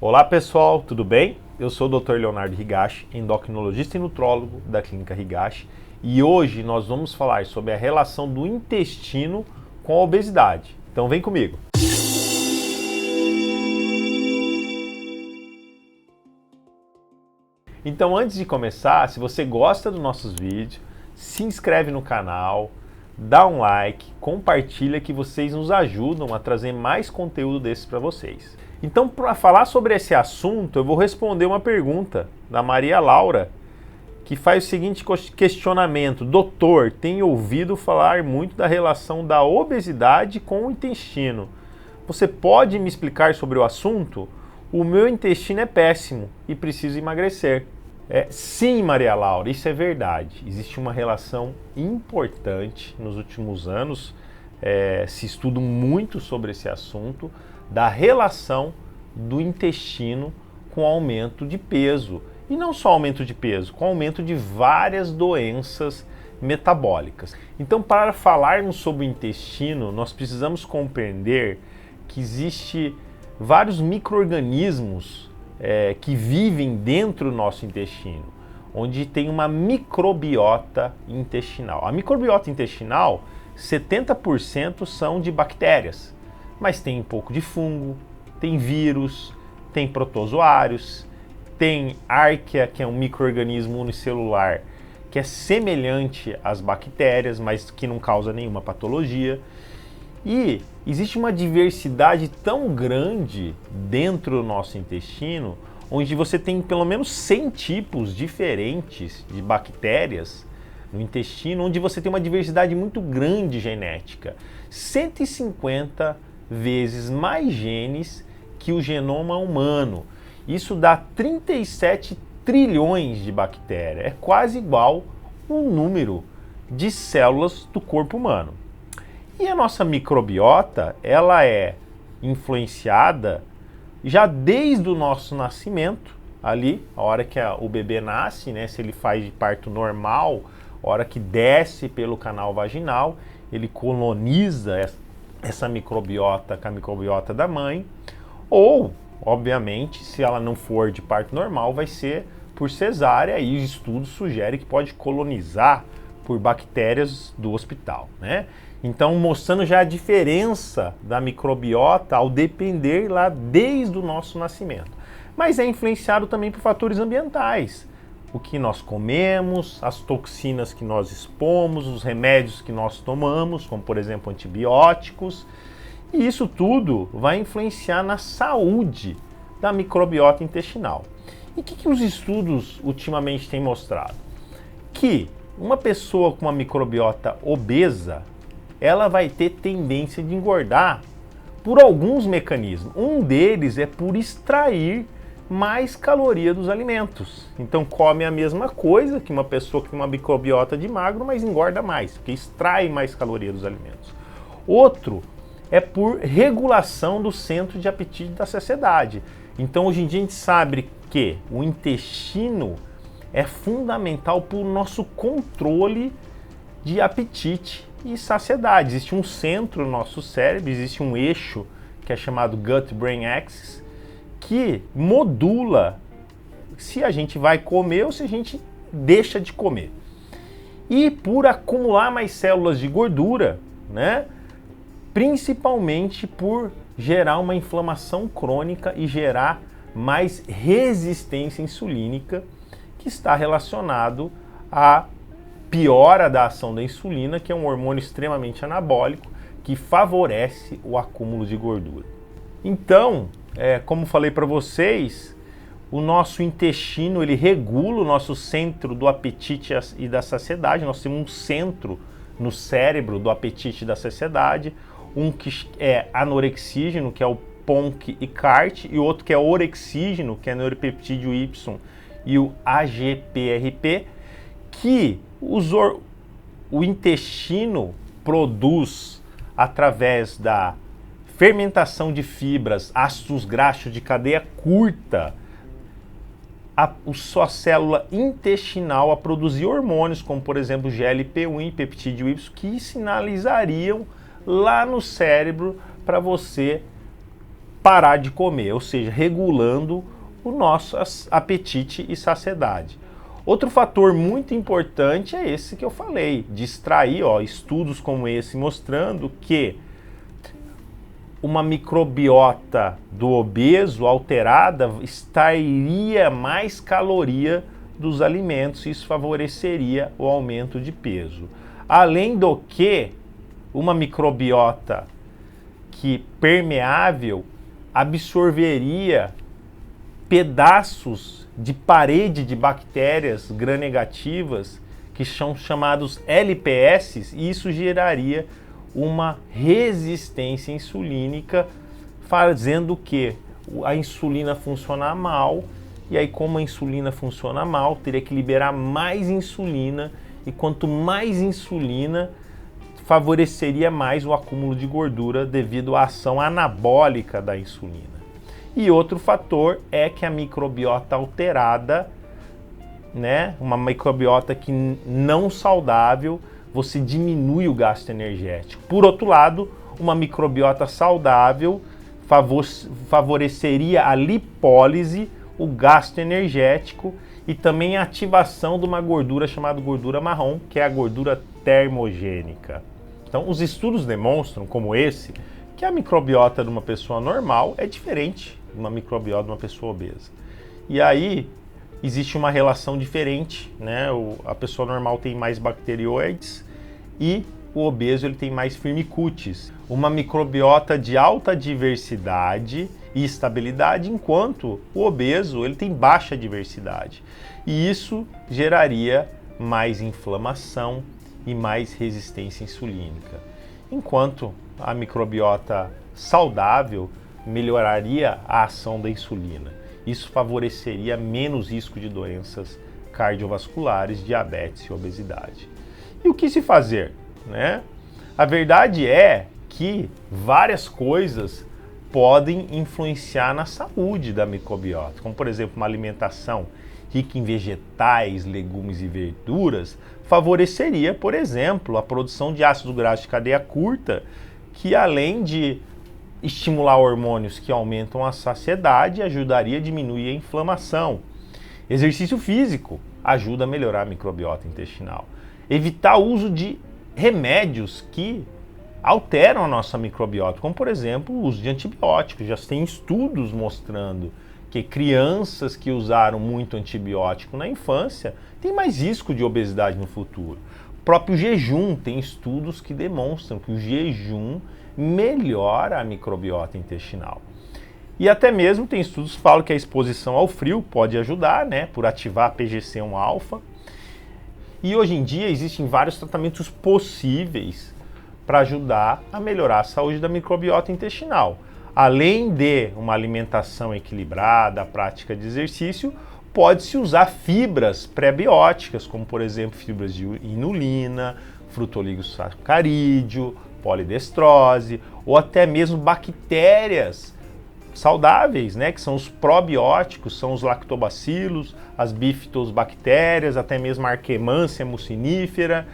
Olá pessoal, tudo bem? Eu sou o Dr. Leonardo Higashi, endocrinologista e nutrólogo da Clínica Higashi, e hoje nós vamos falar sobre a relação do intestino com a obesidade. Então vem comigo! Então antes de começar, se você gosta dos nossos vídeos, se inscreve no canal, dá um like, compartilha que vocês nos ajudam a trazer mais conteúdo desses para vocês. Então, para falar sobre esse assunto, eu vou responder uma pergunta da Maria Laura, que faz o seguinte questionamento: doutor, tenho ouvido falar muito da relação da obesidade com o intestino. Você pode me explicar sobre o assunto? O meu intestino é péssimo e preciso emagrecer. Sim, Maria Laura, isso é verdade. Existe uma relação importante nos últimos anos, se estuda muito sobre esse assunto, da relação do intestino com o aumento de peso. E não só aumento de peso, com aumento de várias doenças metabólicas. Então, para falarmos sobre o intestino, nós precisamos compreender que existe vários micro-organismos que vivem dentro do nosso intestino, onde tem uma microbiota intestinal. A microbiota intestinal, 70% são de bactérias, mas tem um pouco de fungo, tem vírus, tem protozoários, tem árquea, que é um micro-organismo unicelular que é semelhante às bactérias, mas que não causa nenhuma patologia. E existe uma diversidade tão grande dentro do nosso intestino, onde você tem pelo menos 100 tipos diferentes de bactérias no intestino, onde você tem uma diversidade muito grande genética. 150 vezes mais genes que o genoma humano. Isso dá 37 trilhões de bactérias. É quase igual o número de células do corpo humano. E a nossa microbiota, ela é influenciada já desde o nosso nascimento, ali, a hora que o bebê nasce, né, se ele faz de parto normal, a hora que desce pelo canal vaginal, ele coloniza essa microbiota com a microbiota da mãe, ou, obviamente, se ela não for de parto normal, vai ser por cesárea, e os estudos sugerem que pode colonizar por bactérias do hospital, né? Então, mostrando já a diferença da microbiota ao depender lá desde o nosso nascimento. Mas é influenciado também por fatores ambientais. O que nós comemos, as toxinas que nós expomos, os remédios que nós tomamos, como por exemplo antibióticos. E isso tudo vai influenciar na saúde da microbiota intestinal. E o que os estudos ultimamente têm mostrado? Que uma pessoa com uma microbiota obesa, ela vai ter tendência de engordar por alguns mecanismos. Um deles é por extrair mais caloria dos alimentos. Então come a mesma coisa que uma pessoa que tem uma microbiota de magro, mas engorda mais, porque extrai mais caloria dos alimentos. Outro é por regulação do centro de apetite da saciedade. Então hoje em dia a gente sabe que o intestino é fundamental para o nosso controle de apetite e saciedade. Existe um centro no nosso cérebro, existe um eixo que é chamado Gut-Brain Axis, que modula se a gente vai comer ou se a gente deixa de comer. E por acumular mais células de gordura, né? Principalmente por gerar uma inflamação crônica e gerar mais resistência insulínica, que está relacionado à piora da ação da insulina, que é um hormônio extremamente anabólico que favorece o acúmulo de gordura. Então, como falei para vocês, o nosso intestino ele regula o nosso centro do apetite e da saciedade. Nós temos um centro no cérebro do apetite e da saciedade, um que é anorexígeno, que é o PONC e CART, e outro que é orexígeno, que é neuropeptídeo Y, e o AGPRP, que o intestino produz através da fermentação de fibras, ácidos graxos de cadeia curta, a sua célula intestinal a produzir hormônios, como por exemplo GLP-1 e peptídeo Y, que sinalizariam lá no cérebro para você parar de comer, ou seja, regulando o nosso apetite e saciedade. Outro fator muito importante é esse que eu falei, de extrair, estudos como esse mostrando que uma microbiota do obeso alterada extrairia mais caloria dos alimentos e isso favoreceria o aumento de peso. Além do que, uma microbiota permeável absorveria pedaços de parede de bactérias gram-negativas que são chamados LPS e isso geraria uma resistência insulínica, fazendo que a insulina funcionar mal, e aí como a insulina funciona mal, teria que liberar mais insulina, e quanto mais insulina, favoreceria mais o acúmulo de gordura devido à ação anabólica da insulina. E outro fator é que a microbiota alterada, uma microbiota que não saudável, você diminui o gasto energético. Por outro lado, uma microbiota saudável favoreceria a lipólise, o gasto energético e também a ativação de uma gordura chamada gordura marrom, que é a gordura termogênica. Então, os estudos demonstram, como esse, que a microbiota de uma pessoa normal é diferente de uma microbiota de uma pessoa obesa. E aí, existe uma relação diferente, a pessoa normal tem mais bacteroides e o obeso ele tem mais firmicutes. Uma microbiota de alta diversidade e estabilidade, enquanto o obeso ele tem baixa diversidade. E isso geraria mais inflamação e mais resistência insulínica. Enquanto a microbiota saudável melhoraria a ação da insulina. Isso favoreceria menos risco de doenças cardiovasculares, diabetes e obesidade. E o que se fazer? A verdade é que várias coisas podem influenciar na saúde da microbiota, como por exemplo uma alimentação rica em vegetais, legumes e verduras, favoreceria, por exemplo, a produção de ácidos graxos de cadeia curta, que além de estimular hormônios que aumentam a saciedade, ajudaria a diminuir a inflamação. Exercício físico ajuda a melhorar a microbiota intestinal. Evitar o uso de remédios que alteram a nossa microbiota, como por exemplo o uso de antibióticos. Já tem estudos mostrando que crianças que usaram muito antibiótico na infância têm mais risco de obesidade no futuro. O próprio jejum, tem estudos que demonstram que o jejum melhora a microbiota intestinal. E até mesmo tem estudos que falam que a exposição ao frio pode ajudar, por ativar a PGC1-alfa. E hoje em dia existem vários tratamentos possíveis para ajudar a melhorar a saúde da microbiota intestinal. Além de uma alimentação equilibrada, a prática de exercício, pode-se usar fibras pré-bióticas, como por exemplo fibras de inulina, frutoligossacarídeo, polidestrose, ou até mesmo bactérias saudáveis, que são os probióticos, são os lactobacilos, as bifidobactérias, até mesmo a Arquemância mucinífera,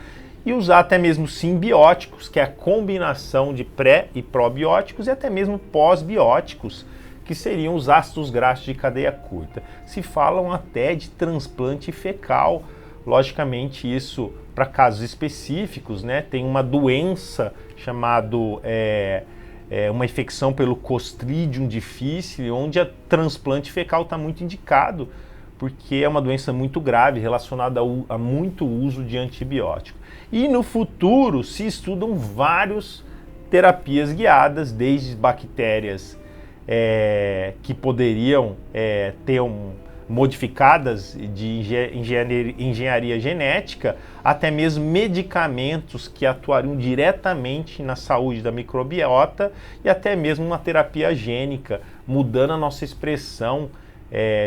e usar até mesmo simbióticos, que é a combinação de pré e probióticos, e até mesmo pós-bióticos, que seriam os ácidos graxos de cadeia curta. Se falam até de transplante fecal, logicamente isso para casos específicos, tem uma doença chamada uma infecção pelo Clostridium difficile, onde a transplante fecal está muito indicado, porque é uma doença muito grave relacionada a muito uso de antibiótico. E no futuro se estudam várias terapias guiadas, desde bactérias que poderiam ter modificadas de engenharia genética, até mesmo medicamentos que atuariam diretamente na saúde da microbiota e até mesmo uma terapia gênica, mudando a nossa expressão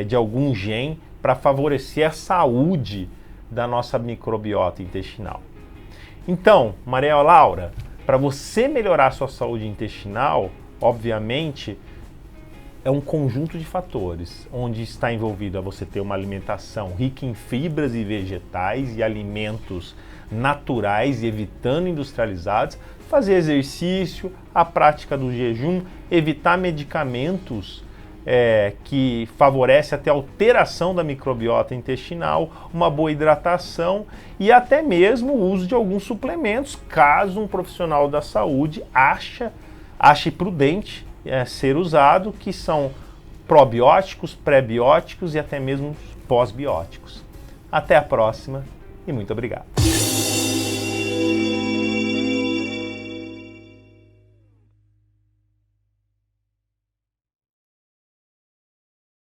de algum gene para favorecer a saúde da nossa microbiota intestinal. Então, Maria Laura, para você melhorar a sua saúde intestinal, obviamente, é um conjunto de fatores, onde está envolvido a você ter uma alimentação rica em fibras e vegetais e alimentos naturais e evitando industrializados, fazer exercício, a prática do jejum, evitar medicamentos que favorecem até a alteração da microbiota intestinal, uma boa hidratação e até mesmo o uso de alguns suplementos, caso um profissional da saúde ache prudente ser usado, que são probióticos, pré-bióticos e até mesmo pós-bióticos. Até a próxima e muito obrigado.